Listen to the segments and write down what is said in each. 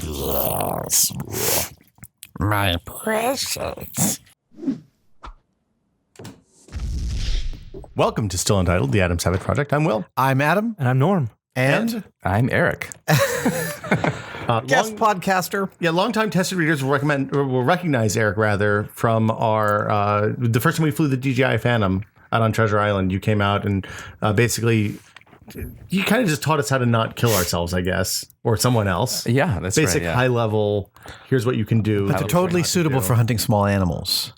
Yes, my precious. Welcome to Still Untitled, the Adam Savage Project. I'm Will. I'm Adam. And I'm Norm. And I'm Eric. Guest podcaster. Yeah, longtime tested readers will recognize Eric rather from our the first time we flew the DJI Phantom out on Treasure Island. You came out and basically you kind of just taught us how to not kill ourselves, I guess, or someone else. Yeah, that's basic right. Yeah. high level. Here's what you can do. But they're totally suitable for hunting small animals.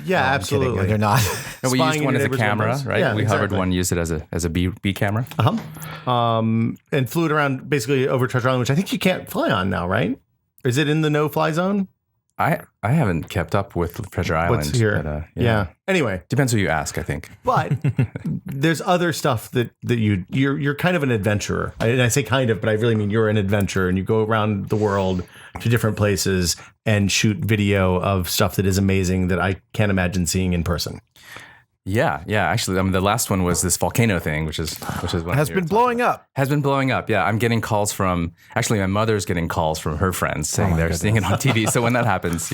Yeah, absolutely. Kidding. They're not. And we used Spying one in as a neighbors' camera, windows. right? Yeah, We hovered exactly. one, used it as a B camera. And flew it around basically over Treasure Island, which I think you can't fly on now, right? Is it in the no-fly zone? I haven't kept up with Treasure Island. What's here? But, yeah. Anyway, Depends who you ask, I think. but there's other stuff that you're kind of an adventurer. And I say kind of, but I really mean you're an adventurer, and you go around the world to different places and shoot video of stuff that is amazing that I can't imagine seeing in person. Yeah. Actually, the last one was this volcano thing, which is what Has been blowing up. Has been blowing up. Yeah, I'm getting calls from. Actually, my mother's getting calls from her friends saying they're seeing it on TV. So when that happens,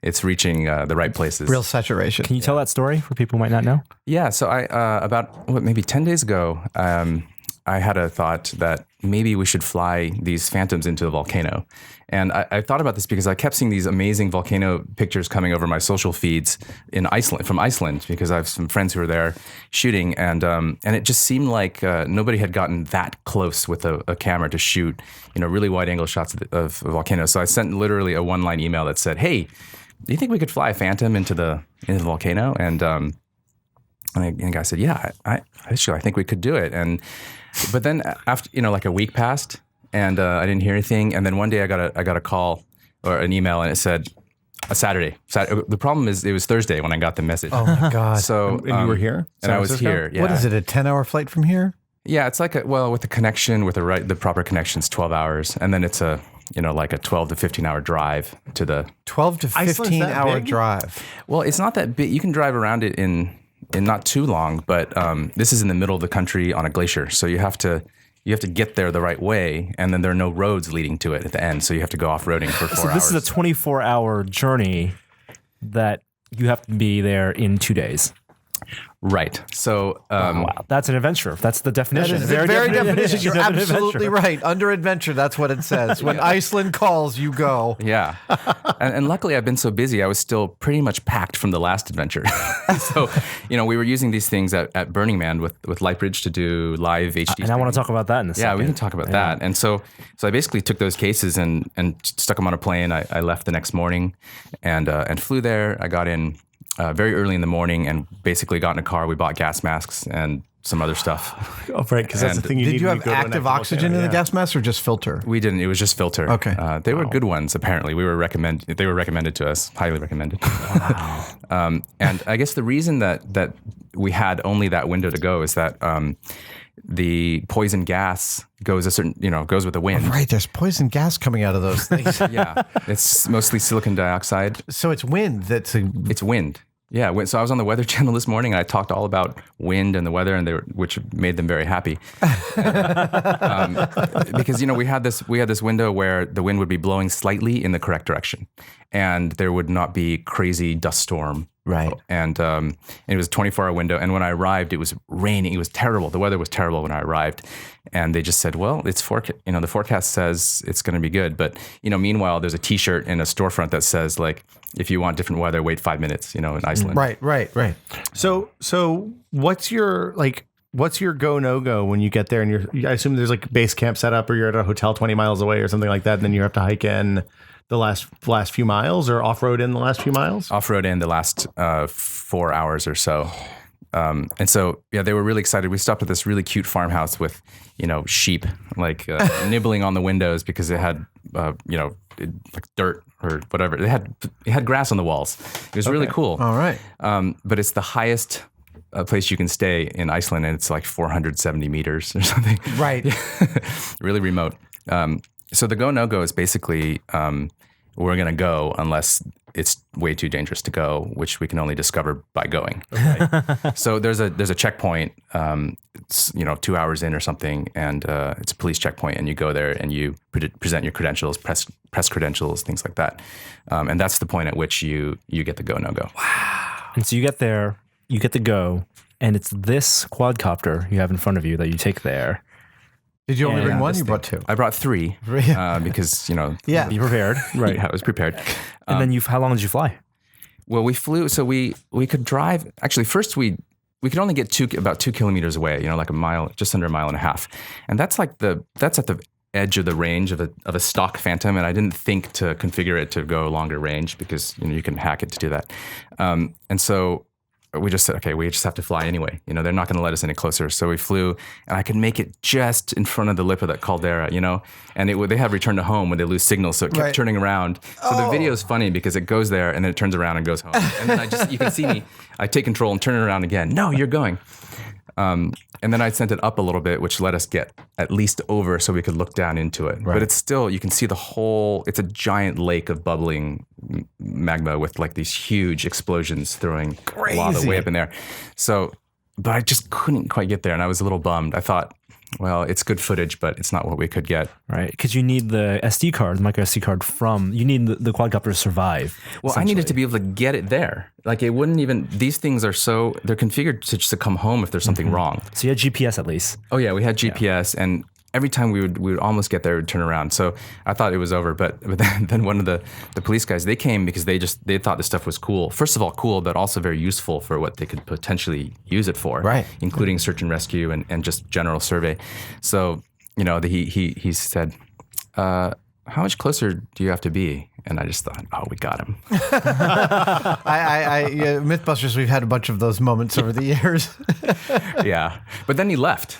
it's reaching the right places. Real saturation. Can you tell that story for people who might not know? Yeah. So I about maybe 10 days ago, I had a thought that maybe we should fly these Phantoms into the volcano. And I thought about this because I kept seeing these amazing volcano pictures coming over my social feeds from Iceland, because I have some friends who are there shooting. And it just seemed like nobody had gotten that close with a camera to shoot, really wide angle shots of volcanoes. So I sent literally a one-line email that said, "Hey, do you think we could fly a Phantom into the volcano?" And the guy said, "Yeah, I think we could do it." But then after, like a week passed and I didn't hear anything. And then one day I got a call or an email and it said a Saturday. The problem is it was Thursday when I got the message. Oh my God. So And you were here? and I was here. Yeah. What is it? A 10-hour flight from here? Yeah, it's like with the connection, with the proper connections, 12 hours, and then it's a like a 12 to 15 hour drive to the 12 to Iceland's 15 that hour big? drive. Well, it's not that big. You can drive around it in not too long, but this is in the middle of the country on a glacier, so you have to get there the right way, and then there are no roads leading to it at the end, so you have to go off-roading for 4 hours. So this is a 24-hour journey that you have to be there in 2 days. Right. So Wow, that's an adventure. That's the definition. That is the very definition. You're of an absolutely adventure. right. Under adventure, that's what it says. When Iceland calls, you go. yeah, and luckily I've been so busy, I was still pretty much packed from the last adventure. So we were using these things at Burning Man with Lightbridge to do live HD. And I want to talk about that in a second. Yeah, we can talk about that. And so I basically took those cases and stuck them on a plane. I left the next morning and flew there. I got in very early in the morning and basically got in a car. We bought gas masks and some other stuff. Oh, right, because that's the thing you need Did you when have go to an active active oxygen volcano, in the yeah. gas mask or just filter? We didn't. It was just filter. Okay. They were good ones, apparently. They were recommended to us. Highly recommended. Wow. And I guess the reason that we had only that window to go is that the poison gas goes goes with the wind. Right, there's poison gas coming out of those things. Yeah. It's mostly silicon dioxide. So it's wind that's It's wind. Yeah. So I was on the Weather Channel this morning and I talked all about wind and the weather, which made them very happy. Because we had this window where the wind would be blowing slightly in the correct direction, and there would not be crazy dust storm. right. And it was a 24-hour window. And when I arrived, it was raining. It was terrible. The weather was terrible when I arrived. And they just said, "Well, it's the forecast says it's going to be good." But meanwhile, there's a T-shirt in a storefront that says like, "If you want different weather, wait 5 minutes." In Iceland. Right. So what's your go no go when you get there? And I assume there's like base camp set up, or you're at a hotel 20 miles away or something like that. And then you have to hike in the last few miles, or off road in the last few miles. Off-road in the last 4 hours or so. And so, yeah, they were really excited. We stopped at this really cute farmhouse with, sheep like nibbling on the windows because it had, like dirt or whatever. It had grass on the walls. It was really cool. All right. But it's the highest place you can stay in Iceland, and it's like 470 meters or something. Right. Really remote. So the go no go is basically we're going to go unless it's way too dangerous to go, which we can only discover by going. So there's a checkpoint, it's, 2 hours in or something, and it's a police checkpoint, and you go there and you present your credentials, press credentials, things like that. And that's the point at which you get the go, no go. Wow. And so you get there, you get the go, and it's this quadcopter you have in front of you that you take there. Did you only bring one? this You thing. brought 2. I brought 3 because, Yeah. Be prepared. Right. yeah, I was prepared. And then how long did you fly? Well, we flew, so we could drive. Actually, first we could only get about 2 kilometers away, like a mile, just under a mile and a half, and that's at the edge of the range of a stock Phantom, and I didn't think to configure it to go longer range because you can hack it to do that, and so we just said, okay, we just have to fly anyway. They're not going to let us any closer. So we flew, and I could make it just in front of the lip of that caldera, and they have return to home when they lose signal. So it kept turning around. So the video is funny because it goes there and then it turns around and goes home. And then you can see me, I take control and turn it around again. No, you're going. And then I sent it up a little bit, which let us get at least over so we could look down into it. Right. But it's still, you can see it's a giant lake of bubbling magma with like these huge explosions throwing lava way up in there. So, but I just couldn't quite get there. And I was a little bummed. I thought, well, it's good footage, but it's not what we could get. Right. Because you need the SD card, the micro SD card you need the quadcopter to survive. Well, I needed to be able to get it there. Like it wouldn't even, these things they're configured to come home if there's something wrong. So you had GPS at least. Oh yeah, we had GPS, and every time we would almost get there, we'd turn around. So I thought it was over, but then one of the police guys, they came because they thought this stuff was cool. First of all, cool, but also very useful for what they could potentially use it for, right? Including search and rescue and just general survey. So he said, how much closer do you have to be? And I just thought, oh, we got him. Mythbusters, we've had a bunch of those moments over the years. Yeah, but then he left,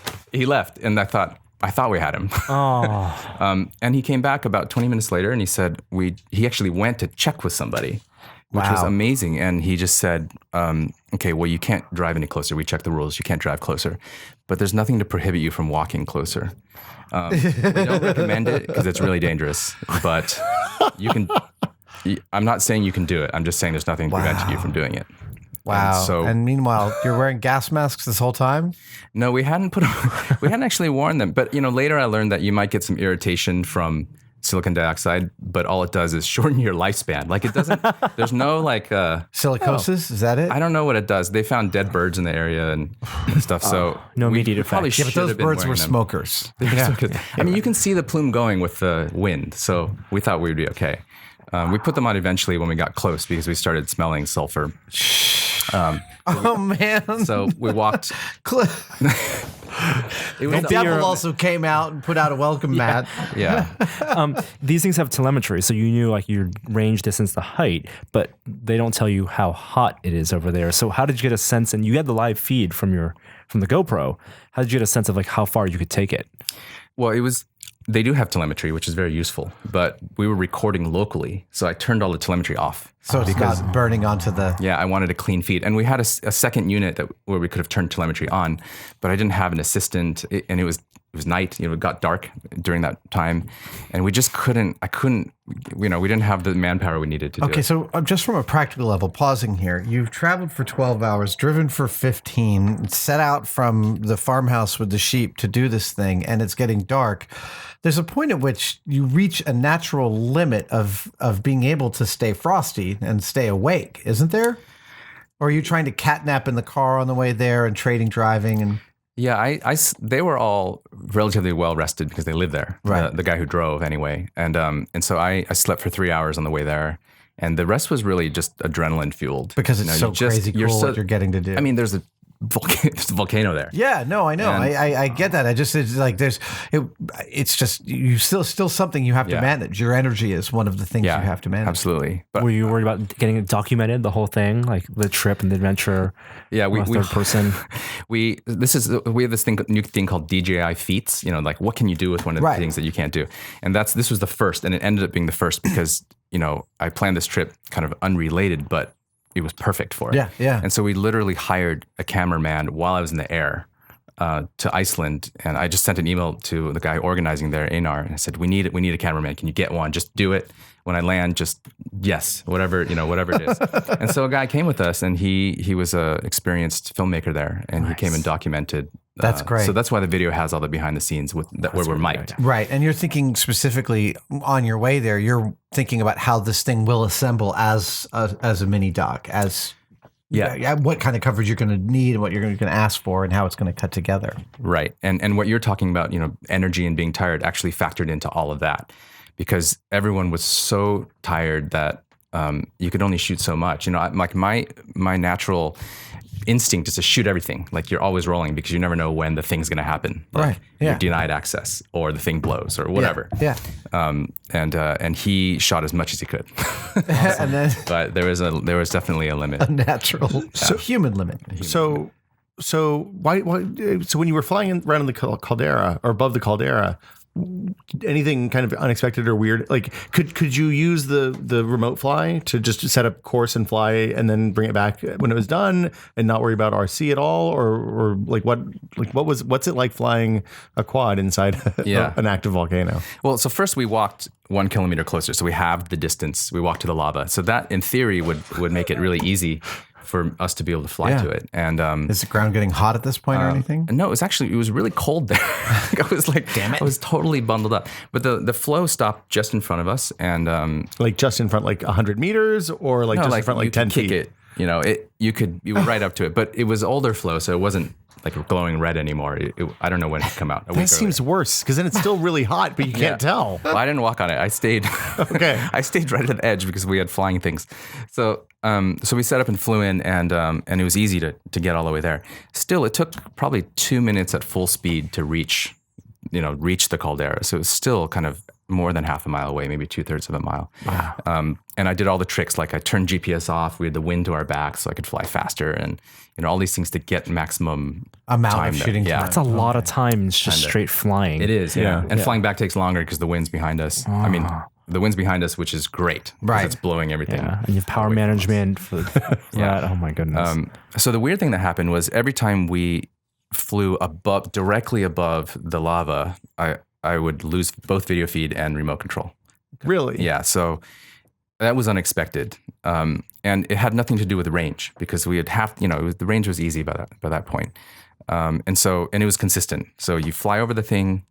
and I thought we had him. Oh. And he came back about 20 minutes later, and he said he actually went to check with somebody, which was amazing. And he just said, okay, well, you can't drive any closer. We checked the rules. You can't drive closer. But there's nothing to prohibit you from walking closer. We don't recommend it because it's really dangerous. But you can. I'm not saying you can do it. I'm just saying there's nothing preventing you from doing it. Wow. And meanwhile, you're wearing gas masks this whole time? No, we hadn't actually worn them. But later I learned that you might get some irritation from silicon dioxide, but all it does is shorten your lifespan. Like it doesn't. There's no like silicosis. Is that it? I don't know what it does. They found dead birds in the area and stuff. So no immediate effect. Probably but those birds were smokers. I mean, you can see the plume going with the wind. So we thought we'd be okay. We put them on eventually when we got close because we started smelling sulfur. Oh man! So we walked. The devil also came out and put out a welcome mat. Yeah. These things have telemetry, so you knew like your range, distance, the height, but they don't tell you how hot it is over there. So how did you get a sense? And you had the live feed from the GoPro. How did you get a sense of like how far you could take it? Well, they do have telemetry, which is very useful, but we were recording locally, so I turned all the telemetry off. So it's not burning onto the... Yeah, I wanted a clean feed. And we had a second unit where we could have turned telemetry on, but I didn't have an assistant, and it was night, it got dark during that time, and we just couldn't, we didn't have the manpower we needed to do it. Okay, so just from a practical level, pausing here, you've traveled for 12 hours, driven for 15, set out from the farmhouse with the sheep to do this thing, and it's getting dark. There's a point at which you reach a natural limit of being able to stay frosty and stay awake, isn't there? Or are you trying to catnap in the car on the way there and trading driving? And yeah, they were all relatively well rested because they lived there. Right. The guy who drove anyway, and so I slept for 3 hours on the way there, and the rest was really just adrenaline fueled because it's crazy cool what you're getting to do. I mean, there's a volcano there. Yeah, no, I know. I get that. It's like it's just you still something you have to manage. Your energy is one of the things you have to manage. Absolutely. But were you worried about getting it documented, the whole thing, like the trip and the adventure? Yeah, we third person. We have this new thing called DJI feats. Like what can you do with one of the things that you can't do? And this was the first, and it ended up being the first because I planned this trip kind of unrelated, but it was perfect for it. Yeah. And so we literally hired a cameraman while I was in the air to Iceland, and I just sent an email to the guy organizing there, Einar, and I said, we need a cameraman. Can you get one? Just do it. When I land, just yes, whatever it is. And so a guy came with us, and he was a experienced filmmaker there, and he came and documented. That's great. So that's why the video has all the behind the scenes where we're mic'd. Right. And you're thinking specifically on your way there, you're thinking about how this thing will assemble as a mini dock, what kind of coverage you're going to need and what you're going to ask for and how it's going to cut together. Right. And what you're talking about, energy and being tired actually factored into all of that, because everyone was so tired that you could only shoot so much. Like my natural instinct is to shoot everything. Like you're always rolling because you never know when the thing's going to happen. Like right. Yeah. You're denied access or the thing blows or whatever. Yeah. And he shot as much as he could. And then but there was definitely a limit. A natural, human limit. So why? So when you were flying around in the caldera or above the caldera, anything kind of unexpected or weird? Like, could you use the remote fly to just set up course and fly and then bring it back when it was done and not worry about RC at all? Or what's it like flying a quad inside an active volcano? Well, so first we walked 1 kilometer closer, so we halved the distance. We walked to the lava, so that in theory would make it really easy for us to be able to fly to it. And is the ground getting hot at this point or anything? No, it was really cold there. I was like, damn it, I was totally bundled up. But the flow stopped just in front of us, and like just in front, like 100 meters, or like just in front, like 10 feet. You were right up to it, but it was older flow, so it wasn't like glowing red anymore. I don't know when it come out. That seems worse because then it's still really hot, but you can't tell. Well, I didn't walk on it. I stayed. Okay. I stayed right at the edge because we had flying things. So we set up and flew in, and it was easy to get all the way there. Still, it took probably 2 minutes at full speed to reach the caldera. So it was still kind of more than half a mile away, maybe 2/3 of a mile. Wow. And I did all the tricks, like I turned GPS off. We had the wind to our back so I could fly faster, and all these things to get maximum amount time of shooting time. That's a lot of time. It's just straight flying. It is, yeah. And flying back takes longer because the wind's behind us. I mean, the wind's behind us, which is great. Right. It's blowing everything. Yeah. And you have power management for that. Oh my goodness. So the weird thing that happened was every time we flew directly above the lava, I would lose both video feed and remote control. Really? Yeah. So that was unexpected. And it had nothing to do with the range because we had the range was easy by that point. And it was consistent. So you fly over the thing,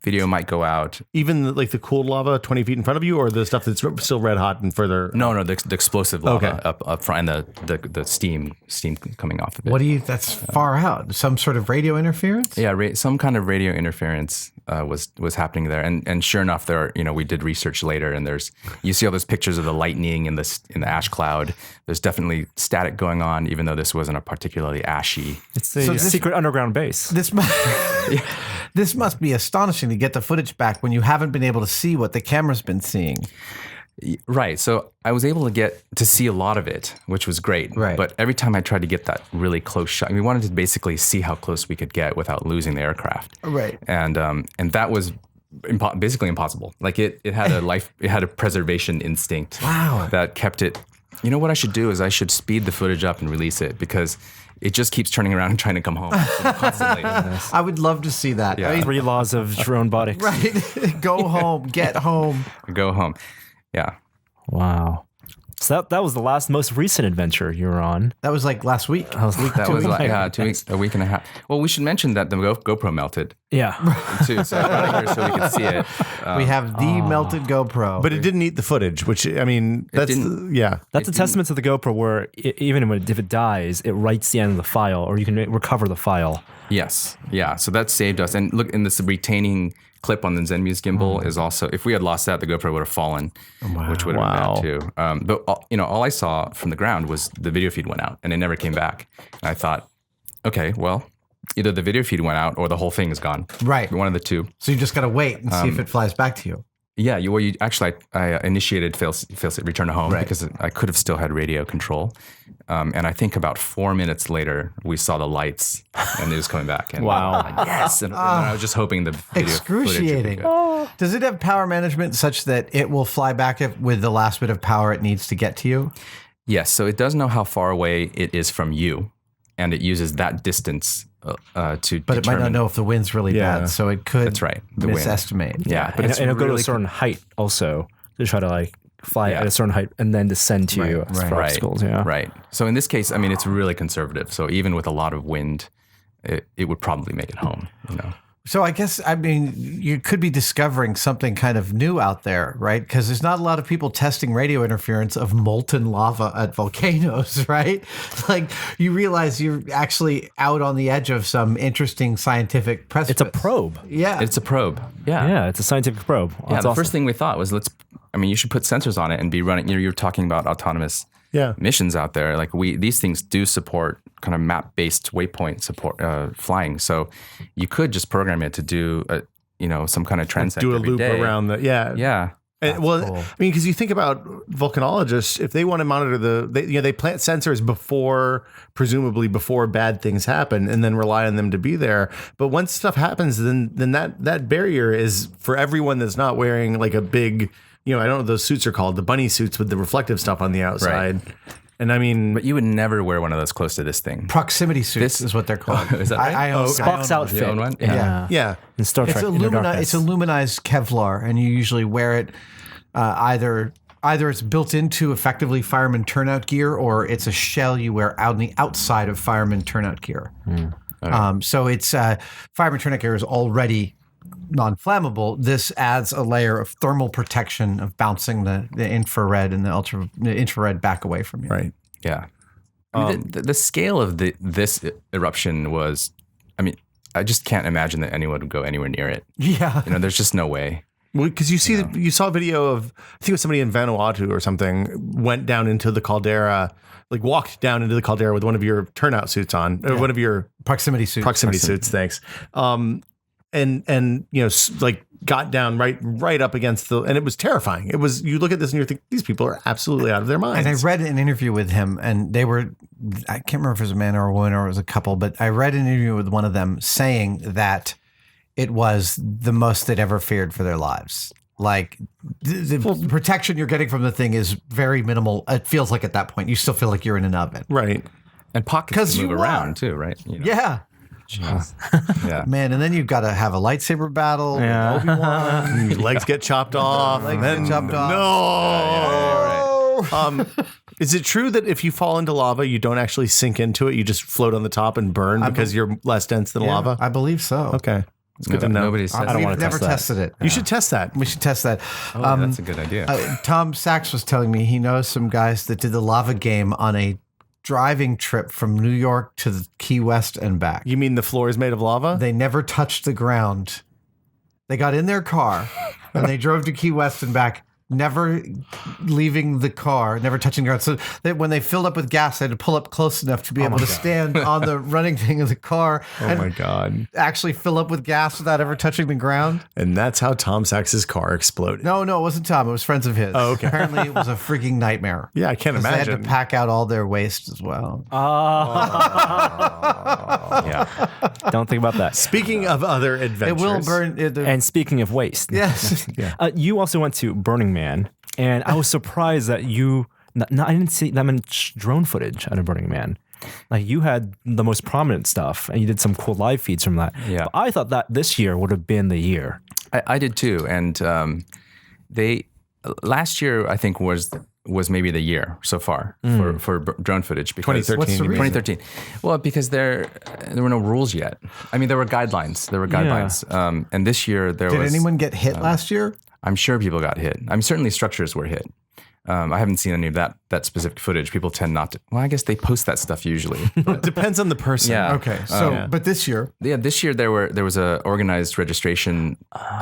video might go out. Even like the cooled lava 20 feet in front of you, or the stuff that's still red hot and further? No, the explosive lava up front, and the steam coming off of it. That's far out. Some sort of radio interference? Yeah, some kind of radio interference was happening there, and sure enough, we did research later, and you see all those pictures of the lightning in the ash cloud. There's definitely static going on, even though this wasn't a particularly ashy. It's a secret underground base. This must be astonishing to get the footage back when you haven't been able to see what the camera's been seeing. Right. So I was able to get to see a lot of it, which was great. Right. But every time I tried to get that really close shot, we wanted to basically see how close we could get without losing the aircraft. Right. And that was basically impossible. Like it had a preservation instinct. Wow. That kept it. You know what I should do is I should speed the footage up and release it because it just keeps turning around and trying to come home constantly. I would love to see that. Yeah. 3 laws of robotics. Right. Go home. Get home. Go home. Yeah. Wow. So that was the most recent adventure you were on. That was like last week. That was like 2 weeks, a week and a half. Well, we should mention that the GoPro melted Yeah. too, so I brought it here so we could see it. We have the melted GoPro. But it didn't eat the footage, which, I mean, that's That's a testament to the GoPro where even if it dies, it writes the end of the file, or you can recover the file. Yes. Yeah. So that saved us. And look, in this retaining clip on the Zenmuse gimbal is also, if we had lost that, the GoPro would have fallen, which would have been bad too. But all I saw from the ground was the video feed went out and it never came back. And I thought, okay, well, either the video feed went out or the whole thing is gone. Right. One of the two. So you just got to wait and see if it flies back to you. Yeah, I initiated failsafe return to home because I could have still had radio control. And I think about 4 minutes later, we saw the lights and it was coming back. And Wow. Yes. And I was just hoping the video excruciating. footage Does it have power management such that it will fly back with the last bit of power it needs to get to you? Yes. So it does know how far away it is from you. and it uses that distance to. But it might determine, not know if the wind's really Yeah. bad, so it could That's right, the wind. misestimate. Yeah, but and it's it'll go to a really certain height also to try to like fly Yeah. at a certain height and then descend to you for right, obstacles. Yeah. right. So in this case, I mean, it's really conservative. So even with a lot of wind, it would probably make it home. You know. So I guess, I mean, you could be discovering something kind of new out there, right? Because there's not a lot of people testing radio interference of molten lava at volcanoes, right? Like you realize you're actually out on the edge of some interesting scientific precipice. It's a probe. Yeah. It's a probe. Yeah. Yeah, it's a scientific probe. Yeah, That's the awesome. first thing we thought was you should put sensors on it and be running. You're talking about autonomous missions out there. Like these things do support kind of map-based waypoint support flying. So you could just program it to do some kind of transect Do a every loop day. around the Yeah. And, cool. I mean, because you think about volcanologists, if they want to monitor they plant sensors presumably before bad things happen, and then rely on them to be there. But once stuff happens, then that barrier is for everyone that's not wearing like a big, I don't know what those suits are called, the bunny suits with the reflective stuff on the outside. And I mean, But you would never wear one of those close to this thing. Proximity suits is what they're called. Is that right? I own Spock's one. outfit. You own one? Yeah. yeah. In Star Trek. It's aluminized Kevlar, and you usually wear it either it's built into effectively fireman turnout gear, or it's a shell you wear out on the outside of fireman turnout gear. So it's fireman turnout gear is already non-flammable. This adds a layer of thermal protection of bouncing the infrared and the infrared back away from you. Right. Yeah. I mean, the scale of this eruption was, I just can't imagine that anyone would go anywhere near it. Yeah. There's just no way. Well, because you saw a video of, I think it was somebody in Vanuatu or something, went down into the caldera, like walked down into the caldera with one of your turnout suits on, or one of your Proximity suits. suits. Thanks. And like got down right up against and it was terrifying. It was, you look at this and you're thinking, these people are absolutely out of their minds. And I read an interview with him, and I can't remember if it was a man or a woman or it was a couple, but I read an interview with one of them saying that it was the most they'd ever feared for their lives. Like the protection you're getting from the thing is very minimal. It feels like at that point, you still feel like you're in an oven. Right. And pockets 'Cause can move you around are. too, right? Yeah. Yeah. Man, and then you've got to have a lightsaber battle with Obi-Wan. Your legs get chopped off. Legs and then, get chopped off. No. Is it true that if you fall into lava, you don't actually sink into it? You just float on the top and burn because you're less dense than lava? I believe so. Okay. It's good to know. Nobody said I don't We've wanna never test that. tested it. You should test that. We should test that. that's a good idea. Tom Sachs was telling me he knows some guys that did the lava game on a driving trip from New York to the Key West and back. You mean the floor is made of lava? They never touched the ground. They got in their car and they drove to Key West and back, never leaving the car, never touching the ground. So when they filled up with gas, they had to pull up close enough to be able to stand on the running thing of the car and God. actually fill up with gas without ever touching the ground. And that's how Tom Sachs's car exploded. No, it wasn't Tom. It was friends of his. Oh, okay. Apparently, it was a freaking nightmare. Yeah, I can't 'Cause They had imagine. to pack out all their waste as well. Yeah. Don't think about that. Speaking of other It adventures. will burn. And speaking of waste, Yes. you also went to Burning Man, and I was surprised that I didn't see that much drone footage out of Burning Man. Like you had the most prominent stuff, and you did some cool live feeds from that. Yeah. But I thought that this year would have been the year. I did too. And last year, I think, was maybe the year so far for drone footage. Because 2013. What's the reason? 2013. Well, because there were no rules yet. I mean, there were guidelines. And this year there Did was. anyone get hit last year? I'm sure people got hit. Certainly structures were hit. I haven't seen any of that specific footage. People tend not to. Well, I guess they post that stuff usually. It depends on the person. Yeah. Okay, so but this year, Yeah, this year there was a organized registration.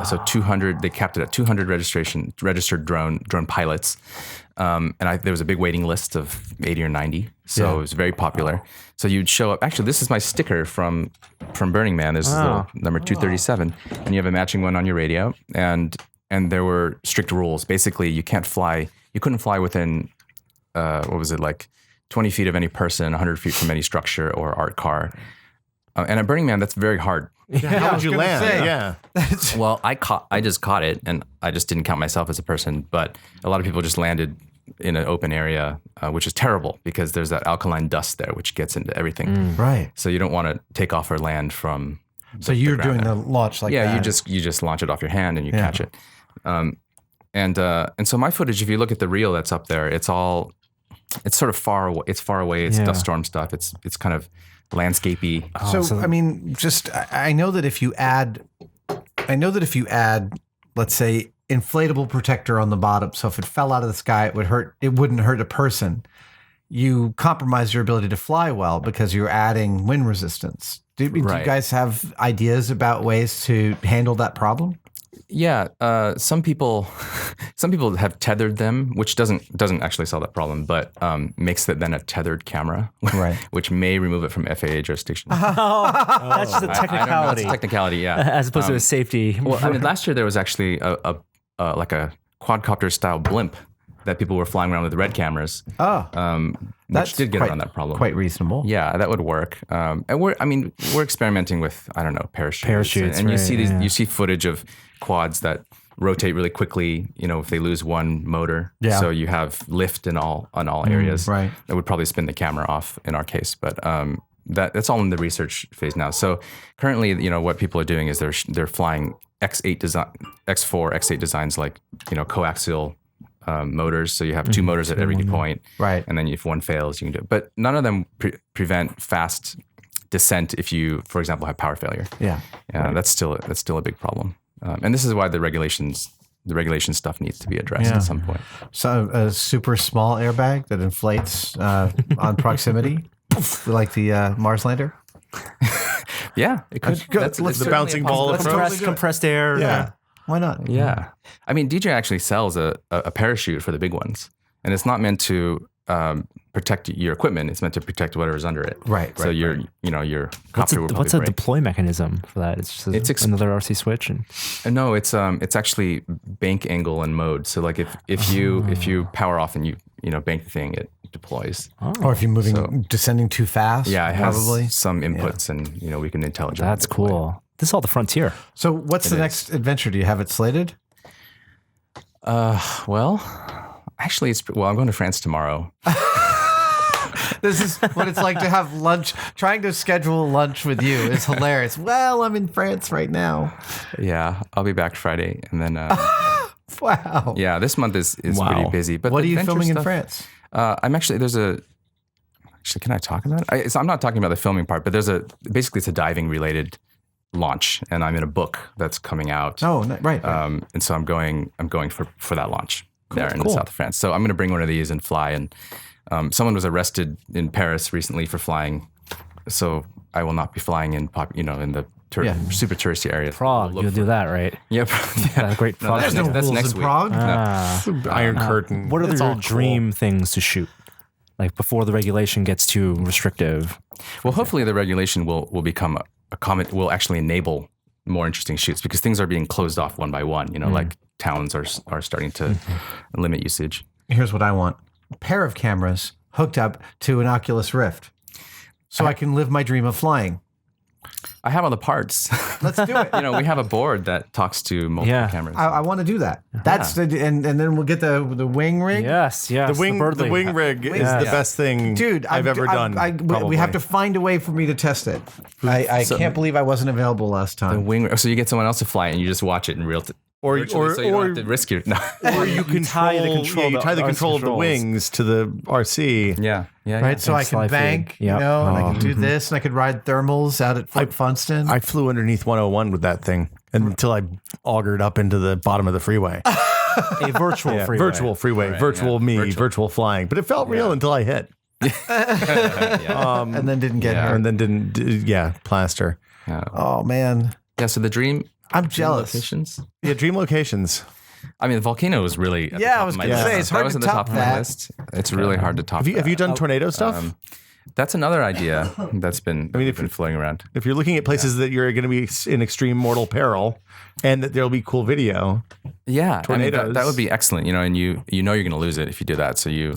So 200. They capped it at 200 registered drone pilots, and there was a big waiting list of 80 or 90. So it was very popular. So you'd show up. Actually, this is my sticker from Burning Man. This is the number 237, and you have a matching one on your radio. And there were strict rules. Basically, you couldn't fly within, 20 feet of any person, 100 feet from any structure or art car. And at Burning Man, that's very hard. How would you gonna land? say. Yeah. Well, I just caught it, and I just didn't count myself as a person. But a lot of people just landed in an open area, which is terrible because there's that alkaline dust there, which gets into everything. Right. So you don't want to take off or land from. So you're doing the launch like that. Yeah, you just launch it off your hand and you catch it. And so my footage, if you look at the reel that's up there, it's sort of far away. It's far away. It's dust storm stuff. It's kind of landscapey. So I mean, I know that if you add, let's say, inflatable protector on the bottom, so if it fell out of the sky, it wouldn't hurt a person. You compromise your ability to fly well because you're adding wind resistance. Do you guys have ideas about ways to handle that problem? Yeah, some people have tethered them, which doesn't actually solve that problem, but makes it then a tethered camera, right? Which may remove it from FAA jurisdiction. That's the technicality. I don't know, that's a technicality, yeah. As opposed to a safety. Well, I mean, last year there was actually like a quadcopter style blimp that people were flying around with red cameras. Which did get around that problem. Quite reasonable. Yeah, that would work. And we're experimenting with, I don't know, parachutes. And you see footage of quads that rotate really quickly, if they lose one motor. Yeah. So you have lift in all areas. Right. That would probably spin the camera off in our case. But that's all in the research phase now. So currently, what people are doing is they're flying X4, X8 designs like, coaxial motors. So you have two motors at every point. Right. And then if one fails, you can do it. But none of them prevent fast descent if you, for example, have power failure. Yeah. Right. That's still a big problem. And this is why the regulation stuff needs to be addressed at some point. So a super small airbag that inflates on proximity, like the Mars lander? Yeah, it could. That's the bouncing ball approach. Compressed air. Yeah. Why not? Yeah. I mean, DJI actually sells a parachute for the big ones. And it's not meant to protect your equipment. It's meant to protect whatever's under it. Right. So your copter will probably What's a deploy mechanism for that? It's just another RC switch? No, it's actually bank angle and mode. So like if you power off and you bank the thing, it deploys. Or if you're descending too fast. Yeah, it has some inputs and we can intelligently That's deploy. Cool. This is all the frontier. So what's the next adventure? Do you have it slated? Well, actually, I'm going to France tomorrow. This is what it's like to have lunch. Trying to schedule lunch with you is hilarious. Well, I'm in France right now. Yeah, I'll be back Friday, and then. Wow. Yeah, this month is pretty busy. But what are you filming in France? I'm actually Actually, can I talk about it? So I'm not talking about the filming part, but basically it's a diving related launch, and I'm in a book that's coming out. Oh, right. And so I'm going for that launch there in the south of France. So I'm going to bring one of these and fly. And someone was arrested in Paris recently for flying, so I will not be flying in the super touristy area. Prague, you'll do that, right? Yep. Yeah. Great Prague. That's next week. Prague? Iron Curtain. What are your dream things to shoot? Like before the regulation gets too restrictive? Well, hopefully the regulation will become will actually enable more interesting shoots because things are being closed off one by one. Like towns are starting to limit usage. Here's what I want: a pair of cameras hooked up to an Oculus Rift, so I can live my dream of flying. I have all the parts. Let's do it. We have a board that talks to multiple cameras. I want to do that. That's and then we'll get the wing rig. Yes. The wing rig is the best thing, dude, I've ever done. We have to find a way for me to test it. I can't believe I wasn't available last time. The wing. So you get someone else to fly it and you just watch it in real time. Or you don't have to risk your. Or you tie the control of the wings to the RC. Yeah. Right, so I can bank, and I can do this, and I could ride thermals out at Fort Funston. I flew underneath 101 with that thing until I augured up into the bottom of the freeway. A virtual freeway. Virtual freeway. Right, virtual flying. But it felt real until I hit. And then didn't get hurt. And then didn't, plaster. Yeah. Oh, man. Yeah, so the dream... I'm jealous. Locations? Yeah, dream locations. I mean, the volcano was really at the top I was of my going to list. say, it's hard to top that. List. It's really hard to top Have you done tornado stuff? That's another idea that's been floating around. If you're looking at places that you're going to be in extreme mortal peril and that there'll be cool video. Yeah, tornadoes. I mean, that would be excellent, and you're going to lose it if you do that. So you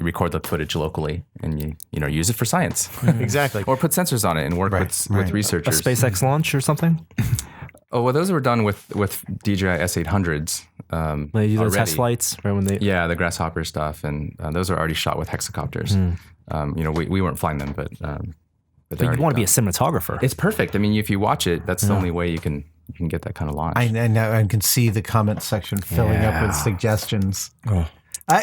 record the footage locally and you use it for science. Exactly. Or put sensors on it and work with researchers. A SpaceX launch or something? Oh well, those were done with DJI S800s. They do the already. test flights right when they. Yeah, the grasshopper stuff, and those are already shot with hexacopters. We weren't flying them, but But you want to be a cinematographer. It's perfect. I mean, if you watch it, that's the only way you can get that kind of launch. I know. I can see the comment section filling up with suggestions.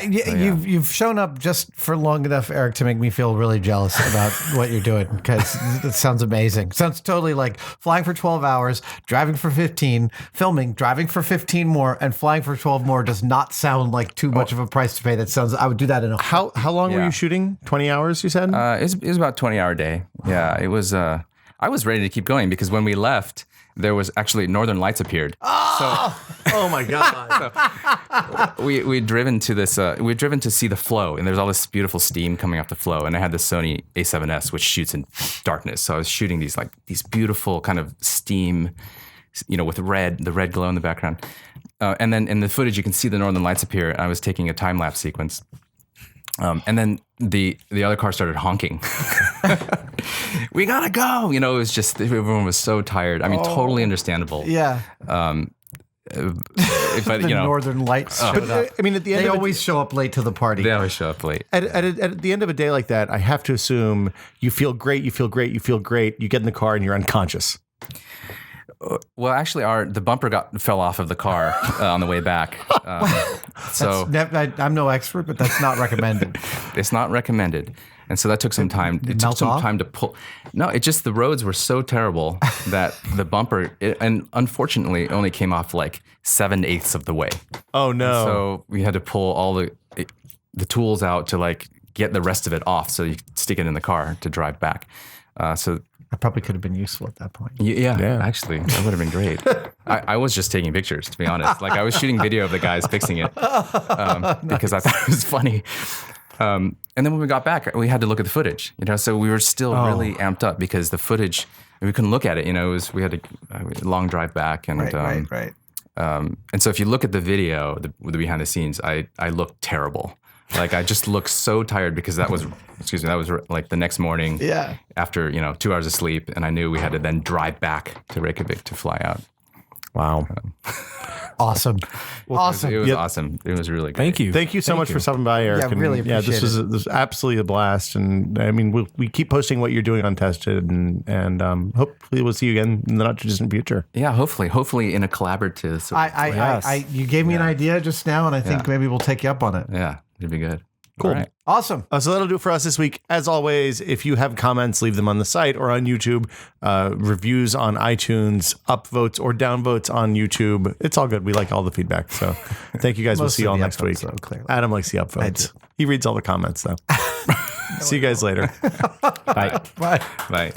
You've shown up just for long enough, Eric, to make me feel really jealous about what you're doing, because it sounds amazing. Sounds totally like flying for 12 hours, driving for 15, filming, driving for 15 more, and flying for 12 more does not sound like too much of a price to pay. That sounds, I would do that in a How long were you shooting? 20 hours, you said? It was about a 20-hour day. Yeah, it was. I was ready to keep going because when we left, there was actually Northern Lights appeared. Oh my God. We'd driven to this. We'd driven to see the flow, and there's all this beautiful steam coming off the flow. And I had the Sony A7S, which shoots in darkness. So I was shooting these beautiful kind of steam, with the red glow in the background. And then in the footage, you can see the Northern Lights appear. And I was taking a time lapse sequence. And then the other car started honking. We gotta go. It was just everyone was so tired. I mean, totally understandable. Yeah. But The Northern Lights showed up. I mean, at the end They of always show up late to the party. they always show up late. at the end of a day like that, I have to assume you feel great. You feel great. You feel great. You get in the car and you're unconscious. Well, actually, the bumper fell off of the car on the way back. So I'm no expert, but that's not recommended. it's not recommended. And so that took some time. It took melt some off? time to pull. No, the roads were so terrible that the bumper, and unfortunately, only came off like 7/8 of the way. Oh no. So we had to pull all the tools out to get the rest of it off, so you could stick it in the car to drive back. So I probably could have been useful at that point. yeah, actually, that would have been great. I was just taking pictures, to be honest. I was shooting video of the guys fixing it because I thought it was funny. And then when we got back, we had to look at the footage. So we were still really amped up because the footage, we couldn't look at it. We had a long drive back, and Right. and so if you look at the video, the behind the scenes, I looked terrible. I just looked so tired because that was the next morning. Yeah. After 2 hours of sleep, and I knew we had to then drive back to Reykjavik to fly out. Wow. Awesome. Awesome. It was awesome. It was really great. Thank you. So much for stopping by, Eric. Yeah, really this appreciate was absolutely a blast. And I mean, we keep posting what you're doing on Tested, and hopefully we'll see you again in the not too distant future. Yeah, hopefully in a collaborative. You gave me an idea just now, and I think maybe we'll take you up on it. Yeah, it'd be good. Cool. All right. Awesome. So that'll do it for us this week. As always, if you have comments, leave them on the site or on YouTube. Reviews on iTunes, upvotes or downvotes on YouTube. It's all good. We like all the feedback. So thank you guys. We'll see you all next week. Adam likes the upvotes. He reads all the comments though. See you guys later. Bye. Bye. Bye.